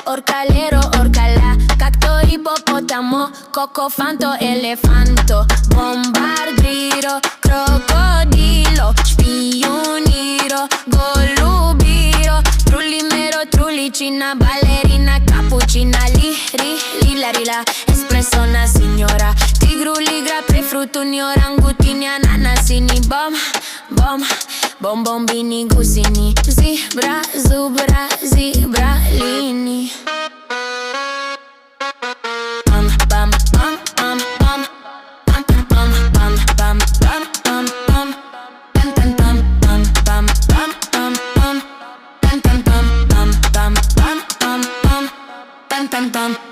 orcalero, orcalà, cacto, ippopotamo, cocofanto, elefanto, bombardiro, crocodilo, spioniro, golubiro, trullimero, trullicina, ballerina, cappuccina, lila, rila, espresso, una signora, tigru, ligra, prefruttuni, orangutini, ananasini, bombombini, gusini, zebra, zubra, zebralini. Pam